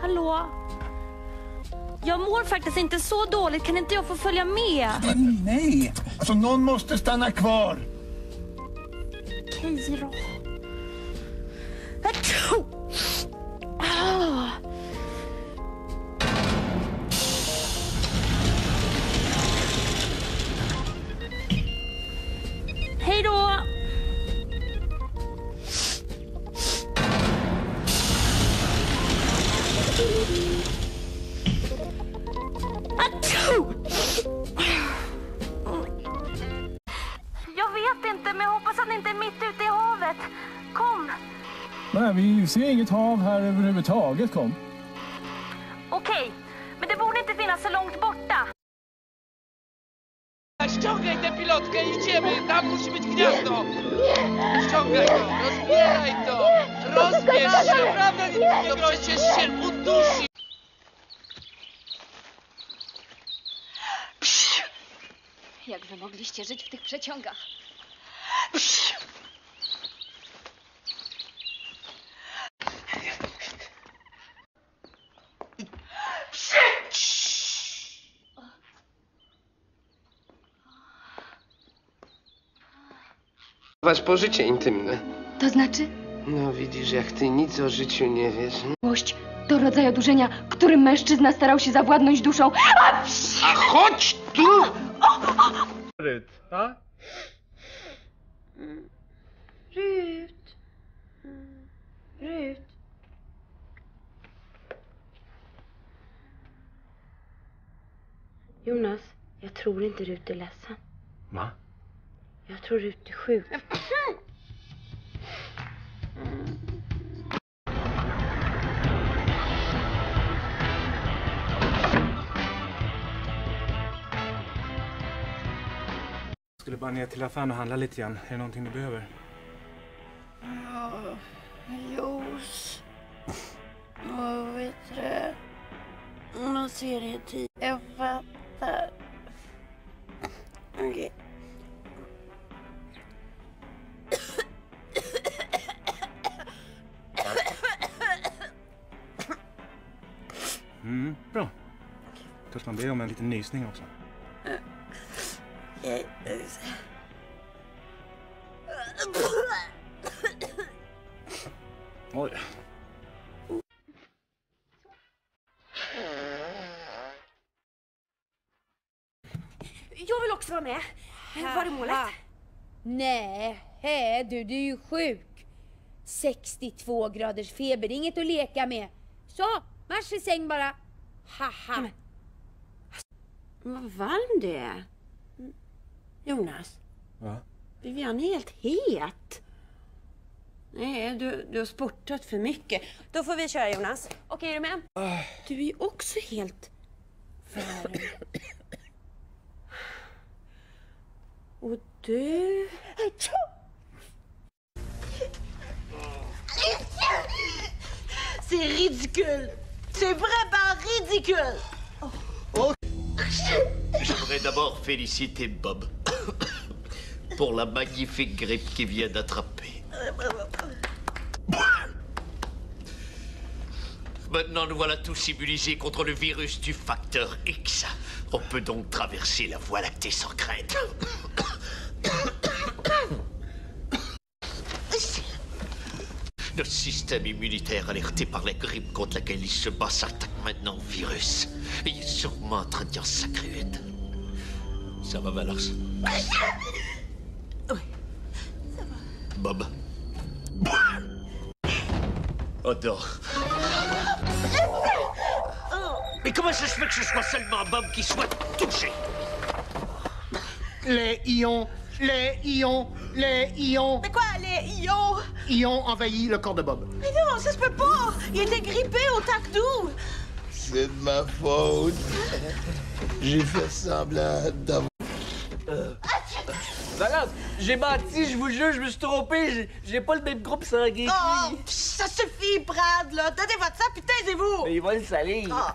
Hallå? Jag mår faktiskt inte så dåligt. Kan inte jag få följa med? Nej, alltså någon måste stanna kvar. Okej då. Hej då! Jag vet inte, men jag hoppas att ni inte är mitt ute i havet. Kom! Nej, vi ser inget hav här överhuvudtaget, kom. Okej, men det borde inte finnas så långt borta. Ściągaj tę pilotkę, idziemy! Tam musi być gniazdo! Ściągaj to! Rozbieraj to! Rozbierz się! Prawda, to przecież się udusi! Jak wy mogliście żyć w tych przeciągach? Wasz życie intymne. To znaczy? No widzisz, jak ty nic o życiu nie wiesz. Miłość to rodzaj odurzenia, którym mężczyzna starał się zawładnąć duszą. A chodź tu! Rut, va? Rut. Rut. Jonas, jag tror inte Rut är ledsen. Va? Jag tror Rut är sjuk. Jag skulle bara ner till affären och handla lite grann. Är det någonting du behöver? Ja, juice. Vad vet du? Någon serietid. Jag fattar. Okej. Bra. Törs man be om en liten nysning också? Oj. Jag vill också vara med. Var är målet? Nej, du är ju sjuk. 62 graders feber, inget att leka med. Så, marsch i säng bara. Haha. Vad varm det är. Jonas. Va? Vivian är helt het. Nej, du har sportat för mycket. Då får vi köra, Jonas. Okej, är du med? Du är ju också helt varm. Och du... C'est ridicule. C'est vraiment ridicule. J'aimerais d'abord féliciter Bob pour la magnifique grippe qu'il vient d'attraper. Maintenant, nous voilà tous immunisés contre le virus du facteur X. On peut donc traverser la Voie lactée sans crainte. Notre système immunitaire alerté par la grippe contre laquelle il se bat s'attaque maintenant au virus. Il est sûrement en train de dire sacruette. Ça va, Valence? Oui, ça va. Bob? Oh non. Mais comment ça se fait que ce soit seulement Bob qui soit touché? Les ions. Mais quoi, les ions? Ions envahit le corps de Bob. Mais non, ça se peut pas. Il était grippé au tac d'eau. C'est de ma faute. J'ai fait semblant d'avoir... Valence, j'ai menti, je vous jure, je me suis trompé. J'ai pas le même groupe sanguin. Oh, ça suffit, Brad, là. Donnez votre sang, puis taisez-vous. Mais il va le salir. Oh.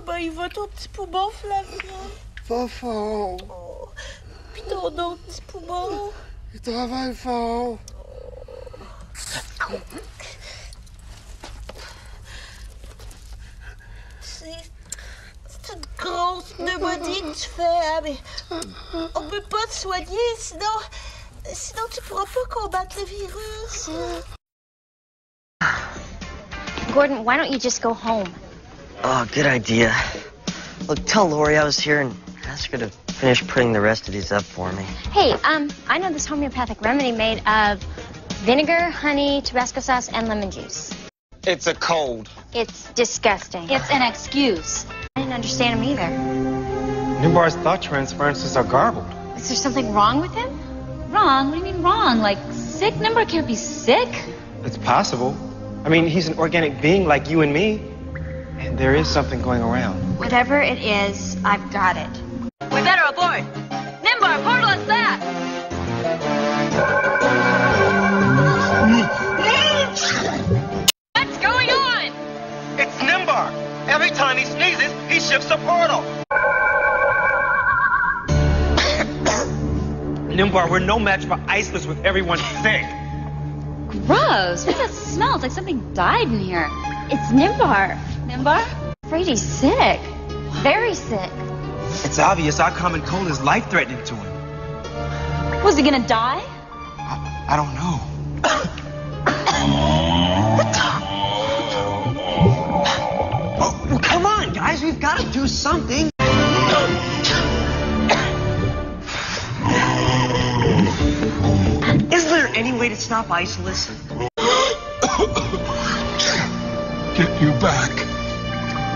Comment il va ton petit poumon, Flavien? Va fort. Oh. Puis ton autre petit poumon? Il travaille fort. C'est une grosse pneumonie que tu fais, hein, mais on peut pas te soigner, sinon tu pourras pas combattre le virus. Gordon, why don't you just go home? Oh, good idea. Look, tell Lori I was here and ask her to finish putting the rest of these up for me. Hey, I know this homeopathic remedy made of vinegar, honey, Tabasco sauce, and lemon juice. It's a cold. It's disgusting. It's an excuse. I didn't understand him either. Nimbar's thought transferences are garbled. Is there something wrong with him? Wrong? What do you mean wrong? Like, sick? Nimbar can't be sick. It's possible. I mean, he's an organic being like you and me. And there is something going around. Whatever it is, I've got it. We better abort. Nimbar, portal us back. What's going on? It's Nimbar. Every time he sneezes, he shifts a portal. Nimbar, we're no match for Iceless with everyone sick. Gross. What's that smell? It's like something died in here. It's Nimbar. Nimbar? Afraid he's sick. Very sick. It's obvious our common cold is life-threatening to him. Was he gonna die? I don't know. Oh, come on, guys. We've got to do something. Is there any way to stop Iceless? Get you back.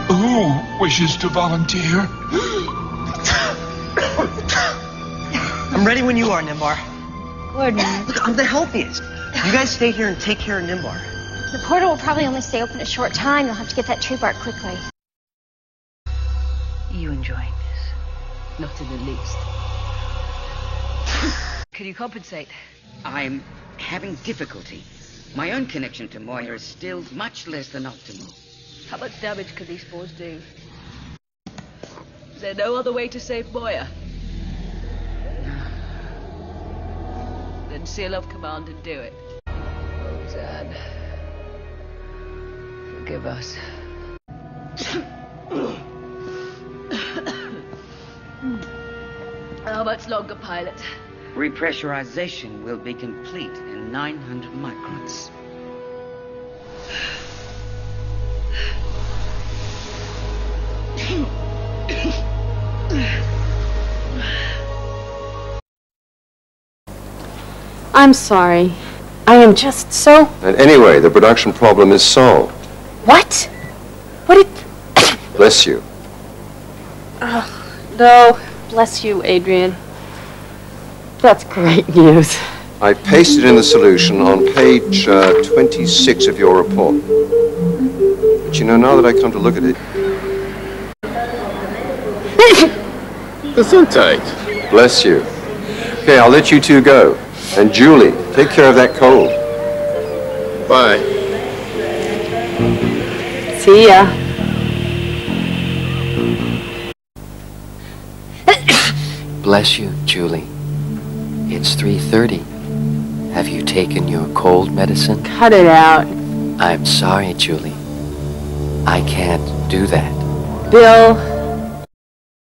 Who wishes to volunteer? I'm ready when you are, Nimbar. Gordon. Look, I'm the healthiest. You guys stay here and take care of Nimbar. The portal will probably only stay open a short time. You'll have to get that tree bark quickly. You enjoying this? Not in the least. Can you compensate? I'm having difficulty. My own connection to Moya is still much less than optimal. How much damage can these spores do? Is there no other way to save Moya? Then seal off command and do it. Roseanne, forgive us. How much longer, pilot? Repressurization will be complete in 900 microns. I'm sorry. I am just so... And anyway, the production problem is solved. What? What did... Bless you. No. Bless you, Adrian. That's great news. I pasted in the solution on page 26 of your report. But you know, now that I come to look at it... Gesundheit. Bless you. Okay, I'll let you two go. And Julie, take care of that cold. Bye. See ya. Bless you, Julie. It's 3:30. Have you taken your cold medicine? Cut it out. I'm sorry, Julie. I can't do that. Bill.